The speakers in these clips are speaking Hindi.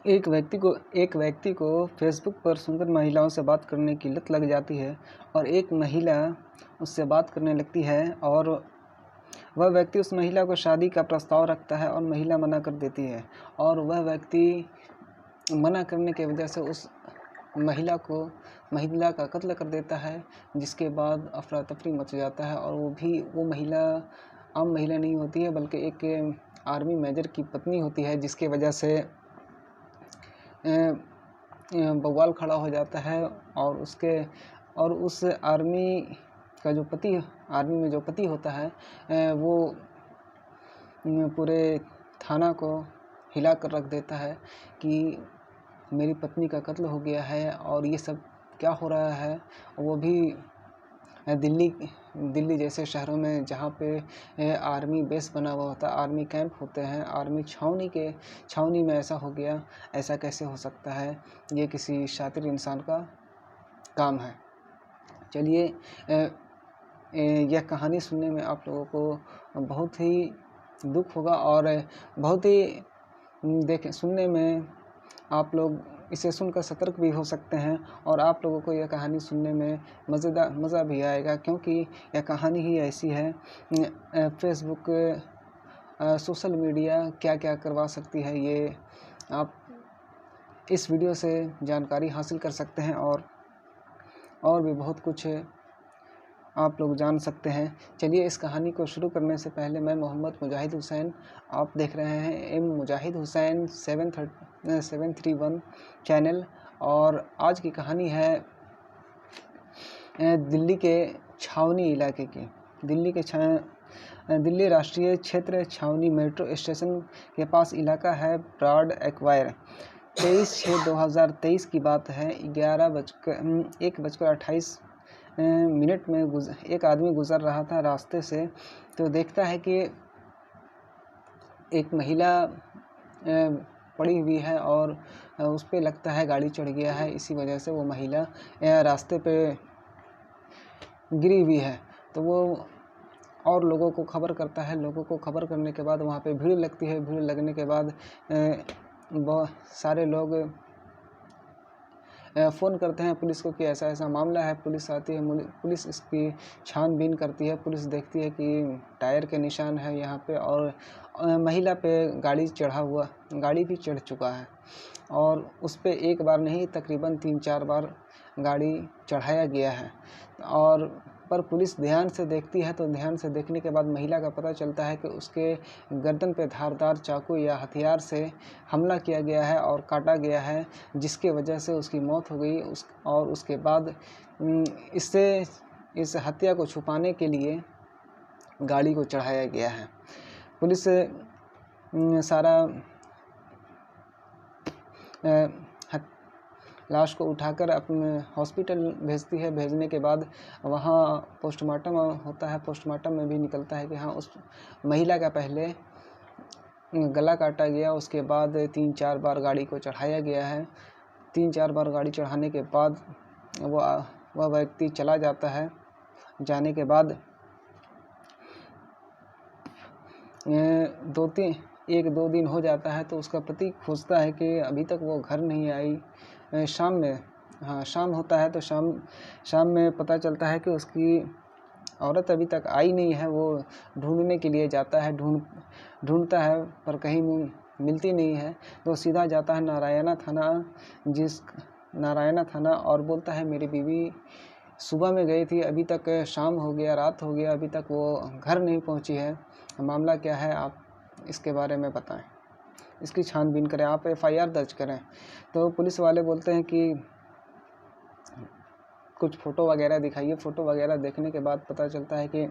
एक व्यक्ति को फेसबुक पर सुंदर महिलाओं से बात करने की लत लग जाती है और एक महिला उससे बात करने लगती है और वह व्यक्ति उस महिला को शादी का प्रस्ताव रखता है और महिला मना कर देती है और वह व्यक्ति मना करने की वजह से उस महिला का कत्ल कर देता है, जिसके बाद अफरा तफरी मच जाता है। और वो महिला आम महिला नहीं होती है बल्कि एक आर्मी मेजर की पत्नी होती है, जिसके वजह से बवाल खड़ा हो जाता है और उस आर्मी में जो पति होता है वो पूरे थाना को हिला कर रख देता है कि मेरी पत्नी का कत्ल हो गया है और ये सब क्या हो रहा है। वो भी दिल्ली जैसे शहरों में जहाँ पे आर्मी बेस बना हुआ होता है, आर्मी कैंप होते हैं, आर्मी छावनी में ऐसा हो गया, ऐसा कैसे हो सकता है, ये किसी शातिर इंसान का काम है। चलिए, यह कहानी सुनने में आप लोगों को बहुत ही दुख होगा और बहुत ही सुनने में आप लोग इसे सुनकर सतर्क भी हो सकते हैं और आप लोगों को यह कहानी सुनने में मज़ा भी आएगा, क्योंकि यह कहानी ही ऐसी है। फेसबुक सोशल मीडिया क्या क्या करवा सकती है, ये आप इस वीडियो से जानकारी हासिल कर सकते हैं और भी बहुत कुछ आप लोग जान सकते हैं। चलिए, इस कहानी को शुरू करने से पहले मैं मोहम्मद मुजाहिद हुसैन, आप देख रहे हैं एम मुजाहिद हुसैन 731 चैनल, और आज की कहानी है दिल्ली के छावनी इलाके की। दिल्ली राष्ट्रीय क्षेत्र छावनी मेट्रो स्टेशन के पास इलाका है ब्रॉड एक्वायर। 23/6/2023 की बात है। 1:28 मिनट में एक आदमी गुजर रहा था रास्ते से, तो देखता है कि एक महिला पड़ी हुई है और उस पे लगता है गाड़ी चढ़ गया है, इसी वजह से वो महिला रास्ते पे गिरी हुई है। तो वो और लोगों को खबर करता है। लोगों को खबर करने के बाद वहाँ पे भीड़ लगती है। भीड़ लगने के बाद बहुत सारे लोग फ़ोन करते हैं पुलिस को कि ऐसा ऐसा मामला है। पुलिस आती है, पुलिस इसकी छानबीन करती है। पुलिस देखती है कि टायर के निशान है यहाँ पे और महिला पे गाड़ी भी चढ़ चुका है और उस पे एक बार नहीं तकरीबन 3-4 बार गाड़ी चढ़ाया गया है। पर पुलिस ध्यान से देखती है, तो ध्यान से देखने के बाद महिला का पता चलता है कि उसके गर्दन पे धारदार चाकू या हथियार से हमला किया गया है और काटा गया है, जिसके वजह से उसकी मौत हो गई। और उसके बाद इस हत्या को छुपाने के लिए गाड़ी को चढ़ाया गया है। पुलिस सारा लाश को उठाकर अपने हॉस्पिटल भेजती है। भेजने के बाद वहाँ पोस्टमार्टम होता है। पोस्टमार्टम में भी निकलता है कि हाँ, उस महिला का पहले गला काटा गया, उसके बाद 3-4 बार गाड़ी को चढ़ाया गया है। 3-4 बार गाड़ी चढ़ाने के बाद वह व्यक्ति चला जाता है। जाने के बाद 1-2 दिन हो जाता है, तो उसका पति खोजता है कि अभी तक वो घर नहीं आई। शाम होता है, तो शाम में पता चलता है कि उसकी औरत अभी तक आई नहीं है। वो ढूंढने के लिए जाता है, ढूंढता है पर कहीं मिलती नहीं है, तो सीधा जाता है नारायणा थाना और बोलता है मेरी बीवी सुबह में गई थी, अभी तक शाम हो गया, रात हो गया, अभी तक वो घर नहीं पहुंची है। मामला क्या है, आप इसके बारे में बताएं, इसकी छानबीन करें, आप FIR दर्ज करें। तो पुलिस वाले बोलते हैं कि कुछ फ़ोटो वगैरह दिखाइए। फ़ोटो वगैरह देखने के बाद पता चलता है कि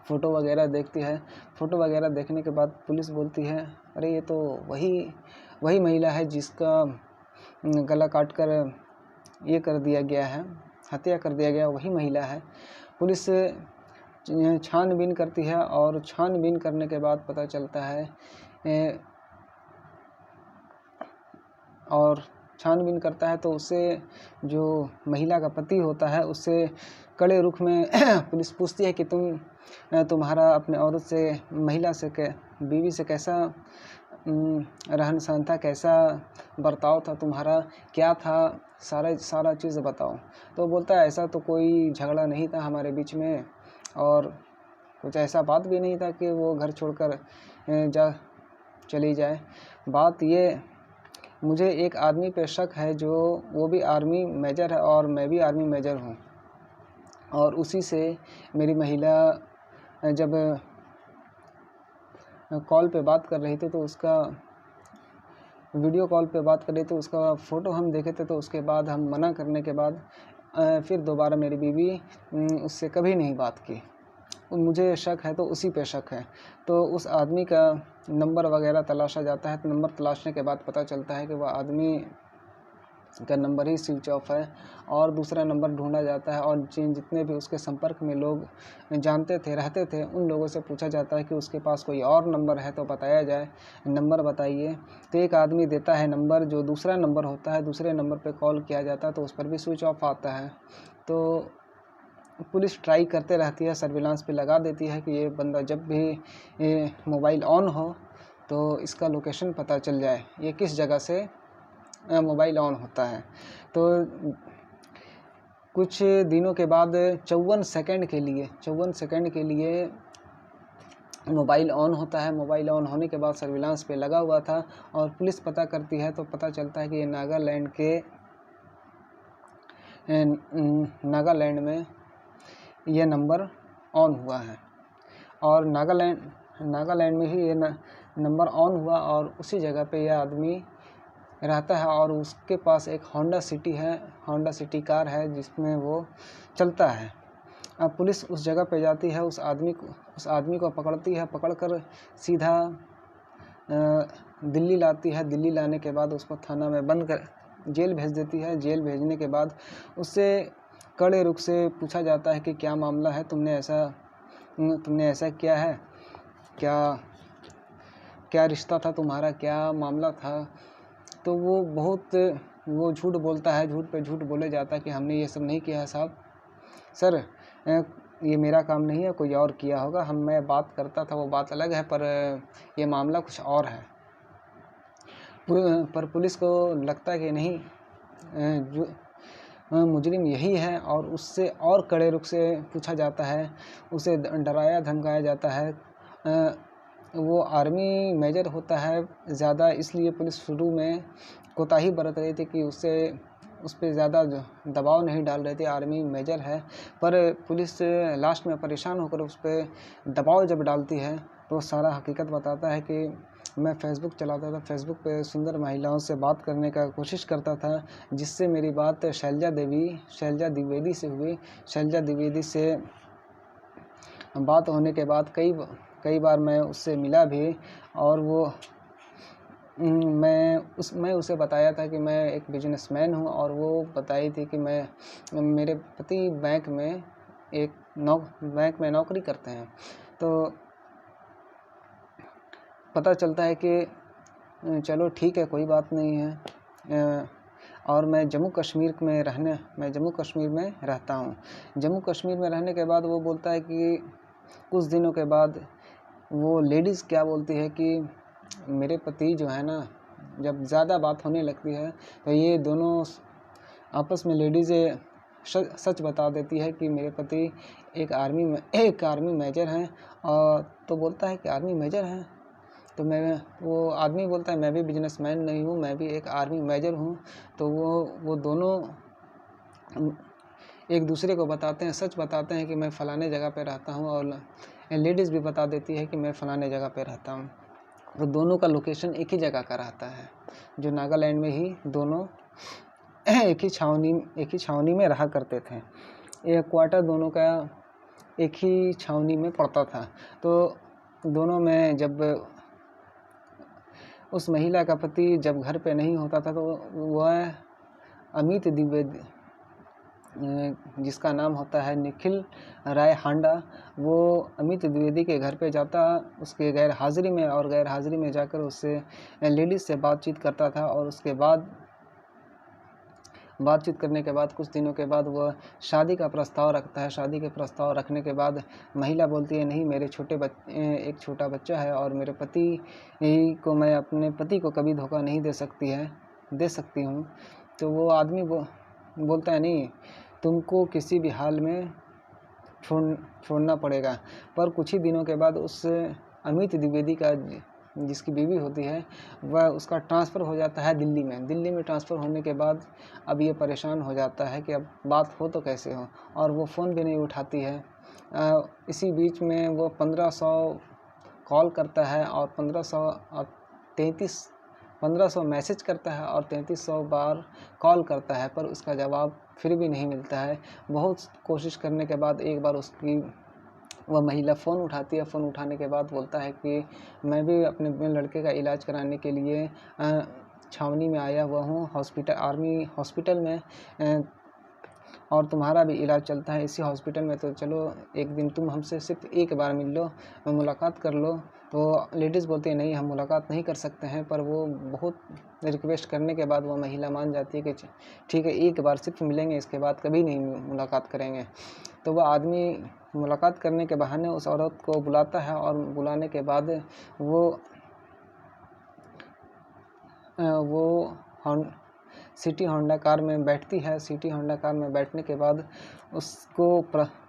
फ़ोटो वगैरह देखती है। फ़ोटो वगैरह देखने के बाद पुलिस बोलती है अरे ये तो वही महिला है जिसका गला काट कर ये कर दिया गया है, हत्या कर दिया गया, वही महिला है। पुलिस छानबीन करती है और छानबीन करने के बाद पता चलता है और छानबीन करता है तो उससे जो महिला का पति होता है उससे कड़े रुख में पुलिस पूछती है कि तुम तुम्हारा अपने औरत से, महिला से, बीवी से कैसा रहन सहन था, कैसा बर्ताव था तुम्हारा, क्या था, सारा चीज़ बताओ। तो बोलता है ऐसा तो कोई झगड़ा नहीं था हमारे बीच में, और कुछ ऐसा बात भी नहीं था कि वो घर छोड़कर चली जाए। बात ये, मुझे एक आदमी पे शक है जो वो भी आर्मी मेजर है और मैं भी आर्मी मेजर हूँ, और उसी से मेरी महिला जब कॉल पे बात कर रही थी तो उसका वीडियो कॉल पे बात कर रही थी, उसका फ़ोटो हम देखे थे। तो उसके बाद हम मना करने के बाद फिर दोबारा मेरी बीवी उससे कभी नहीं बात की। मुझे शक है तो उसी पे शक है। तो उस आदमी का नंबर वगैरह तलाशा जाता है, तो नंबर तलाशने के बाद पता चलता है कि वह आदमी का नंबर ही स्विच ऑफ है, और दूसरा नंबर ढूंढा जाता है, और जितने भी उसके संपर्क में लोग जानते थे, रहते थे, उन लोगों से पूछा जाता है कि उसके पास कोई और नंबर है तो बताया जाए, नंबर बताइए। तो एक आदमी देता है नंबर, जो दूसरा नंबर होता है, दूसरे नंबर पे कॉल किया जाता है तो उस पर भी स्विच ऑफ आता है। तो पुलिस ट्राई करते रहती है, सर्विलांस पे लगा देती है कि ये बंदा जब भी मोबाइल ऑन हो तो इसका लोकेशन पता चल जाए, ये किस जगह से मोबाइल ऑन होता है। तो कुछ दिनों के बाद 54 सेकंड के लिए मोबाइल ऑन होता है। मोबाइल ऑन होने के बाद सर्विलांस पे लगा हुआ था, और पुलिस पता करती है तो पता चलता है कि ये नागालैंड में ये नंबर ऑन हुआ है, और नागालैंड में ही ये नंबर ऑन हुआ, और उसी जगह पे यह आदमी रहता है, और उसके पास एक होंडा सिटी कार है जिसमें वो चलता है। अब पुलिस उस जगह पे जाती है, उस आदमी को पकड़ती है, पकड़कर सीधा दिल्ली लाती है। दिल्ली लाने के बाद उसको थाना में बंद कर जेल भेज देती है। जेल भेजने के बाद उससे कड़े रुख से पूछा जाता है कि क्या मामला है, तुमने ऐसा किया है, क्या रिश्ता था तुम्हारा, क्या मामला था। तो वो झूठ बोलता है, झूठ पे झूठ बोले जाता है कि हमने ये सब नहीं किया है साहब, सर ये मेरा काम नहीं है, कोई और किया होगा, मैं बात करता था वो बात अलग है, पर ये मामला कुछ और है। पर पुलिस को लगता है कि नहीं, जो मुजरिम यही है, और उससे और कड़े रुख से पूछा जाता है, उसे डराया धमकाया जाता है। वो आर्मी मेजर होता है ज़्यादा, इसलिए पुलिस शुरू में कोताही बरत रही थी कि उस पर ज़्यादा दबाव नहीं डाल रहे थे, आर्मी मेजर है। पर पुलिस लास्ट में परेशान होकर उस पर दबाव जब डालती है तो सारा हकीकत बताता है कि मैं फ़ेसबुक चलाता था, फ़ेसबुक पे सुंदर महिलाओं से बात करने का कोशिश करता था, जिससे मेरी बात शैलजा द्विवेदी से हुई। शैलजा द्विवेदी से बात होने के बाद कई बार मैं उससे मिला भी, और मैं उसे बताया था कि मैं एक बिजनेसमैन हूँ, और वो बताई थी कि मेरे पति बैंक में नौकरी करते हैं। तो पता चलता है कि चलो ठीक है, कोई बात नहीं है। और मैं जम्मू कश्मीर में रहता हूँ। जम्मू कश्मीर में रहने के बाद वो बोलता है कि कुछ दिनों के बाद वो लेडीज़ क्या बोलती है कि मेरे पति जो है ना, जब ज़्यादा बात होने लगती है तो ये दोनों आपस में लेडीज़ें सच बता देती है कि मेरे पति एक आर्मी मेजर हैं। और तो बोलता है कि आर्मी मेजर हैं, तो वो आदमी बोलता है मैं भी बिजनेसमैन नहीं हूँ, मैं भी एक आर्मी मेजर हूँ। तो वो दोनों एक दूसरे को बताते हैं, सच बताते हैं कि मैं फ़लाने जगह पे रहता हूँ, और लेडीज़ भी बता देती है कि मैं फ़लाने जगह पे रहता हूँ। तो दोनों का लोकेशन एक ही जगह का रहता है, जो नागालैंड में ही दोनों एक ही छावनी में रहा करते थे। एक क्वार्टर दोनों का एक ही छावनी में पड़ता था। तो दोनों में जब उस महिला का पति जब घर पे नहीं होता था तो वह अमित द्विवेदी, जिसका नाम होता है निखिल राय हांडा, वो अमित द्विवेदी के घर पे जाता उसके गैर हाज़िरी में, और गैर हाज़िरी में जाकर उससे लेडीज़ से बातचीत करता था। और उसके बाद बातचीत करने के बाद कुछ दिनों के बाद वह शादी का प्रस्ताव रखता है। शादी के प्रस्ताव रखने के बाद महिला बोलती है, नहीं, मेरे एक छोटा बच्चा है और मेरे पति को मैं अपने पति को कभी धोखा नहीं दे सकती हूँ। तो वो आदमी बोलता है, नहीं, तुमको किसी भी हाल में छोड़ना पड़ेगा। पर कुछ ही दिनों के बाद उस अमित द्विवेदी का, जिसकी बीवी होती है, वह उसका ट्रांसफ़र हो जाता है दिल्ली में। दिल्ली में ट्रांसफ़र होने के बाद अब ये परेशान हो जाता है कि अब बात हो तो कैसे हो, और वो फ़ोन भी नहीं उठाती है। इसी बीच में वो 1500 कॉल करता है और 1500 मैसेज करता है और 3300 बार कॉल करता है, पर उसका जवाब फिर भी नहीं मिलता है। बहुत कोशिश करने के बाद एक बार वह महिला फ़ोन उठाती है। फ़ोन उठाने के बाद बोलता है कि मैं भी अपने लड़के का इलाज कराने के लिए छावनी में आया हुआ हूँ, आर्मी हॉस्पिटल में, और तुम्हारा भी इलाज चलता है इसी हॉस्पिटल में, तो चलो एक दिन तुम हमसे सिर्फ एक बार मिल लो, मुलाकात कर लो। तो लेडीज़ बोलती है, नहीं, हम मुलाकात नहीं कर सकते हैं। पर वो बहुत रिक्वेस्ट करने के बाद वो महिला मान जाती है कि ठीक है, एक बार सिर्फ मिलेंगे, इसके बाद कभी नहीं मुलाकात करेंगे। तो वह आदमी मुलाकात करने के बहाने उस औरत को बुलाता है, और बुलाने के बाद वो सिटी होंडा कार में बैठती है। सिटी होंडा कार में बैठने के बाद उसको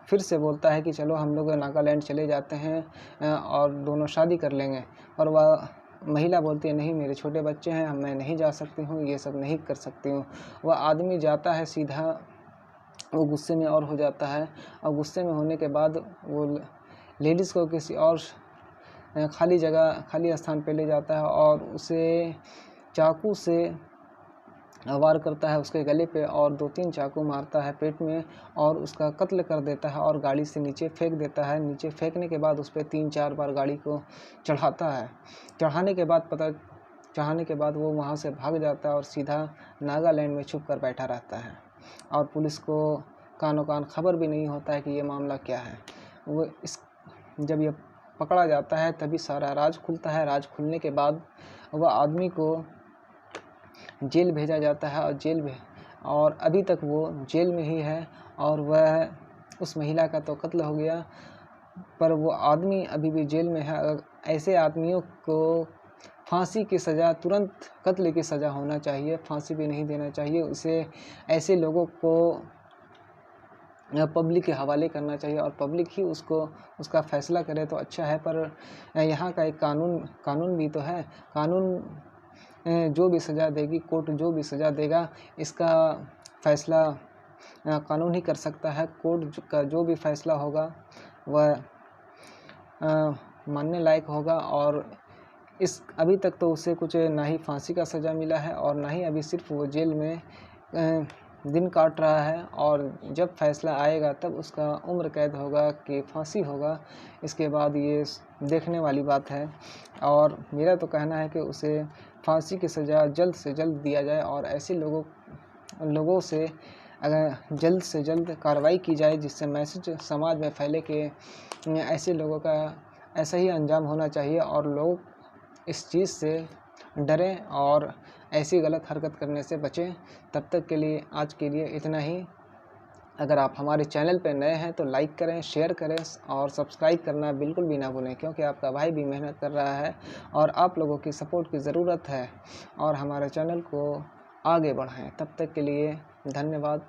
फिर से बोलता है कि चलो हम लोग नागालैंड चले जाते हैं और दोनों शादी कर लेंगे। और वह महिला बोलती है, नहीं, मेरे छोटे बच्चे हैं, मैं नहीं जा सकती हूँ, ये सब नहीं कर सकती हूँ। वह आदमी जाता है सीधा, वो गुस्से में और हो जाता है, और गुस्से में होने के बाद वो लेडीज़ को किसी और खाली स्थान पे ले जाता है और उसे चाकू से वार करता है उसके गले पे, और 2-3 चाकू मारता है पेट में, और उसका कत्ल कर देता है और गाड़ी से नीचे फेंक देता है। नीचे फेंकने के बाद उस पे 3-4 बार गाड़ी को चढ़ाता है। चढ़ाने के बाद वो वहाँ से भाग जाता है और सीधा नागालैंड में छुप कर बैठा रहता है, और पुलिस को कानो कान खबर भी नहीं होता है कि ये मामला क्या है। जब ये पकड़ा जाता है तभी सारा राज खुलता है। राज खुलने के बाद वह आदमी को जेल भेजा जाता है, और अभी तक वो जेल में ही है, और वह उस महिला का तो कत्ल हो गया, पर वो आदमी अभी भी जेल में है। ऐसे आदमियों को फांसी की सज़ा, तुरंत कत्ल की सज़ा होना चाहिए, फांसी भी नहीं देना चाहिए। ऐसे लोगों को पब्लिक के हवाले करना चाहिए, और पब्लिक ही उसका फ़ैसला करे तो अच्छा है। पर यहाँ का एक कानून भी तो है। कानून जो भी सज़ा देगी, कोर्ट जो भी सज़ा देगा, इसका फ़ैसला कानून ही कर सकता है। कोर्ट का जो भी फ़ैसला होगा वह मानने लायक होगा। और अभी तक तो उसे कुछ ना ही फांसी का सज़ा मिला है, और ना ही अभी सिर्फ वो जेल में दिन काट रहा है, और जब फैसला आएगा तब उसका उम्र कैद होगा कि फांसी होगा, इसके बाद ये देखने वाली बात है। और मेरा तो कहना है कि उसे फांसी की सज़ा जल्द से जल्द दिया जाए, और ऐसे लोगों से अगर जल्द से जल्द कार्रवाई की जाए, जिससे मैसेज समाज में फैले कि ऐसे लोगों का ऐसा ही अंजाम होना चाहिए, और लोग इस चीज़ से डरें और ऐसी गलत हरकत करने से बचें। तब तक के लिए आज के लिए इतना ही। अगर आप हमारे चैनल पर नए हैं तो लाइक करें, शेयर करें और सब्सक्राइब करना बिल्कुल भी ना भूलें, क्योंकि आपका भाई भी मेहनत कर रहा है और आप लोगों की सपोर्ट की ज़रूरत है, और हमारे चैनल को आगे बढ़ाएं। तब तक के लिए धन्यवाद।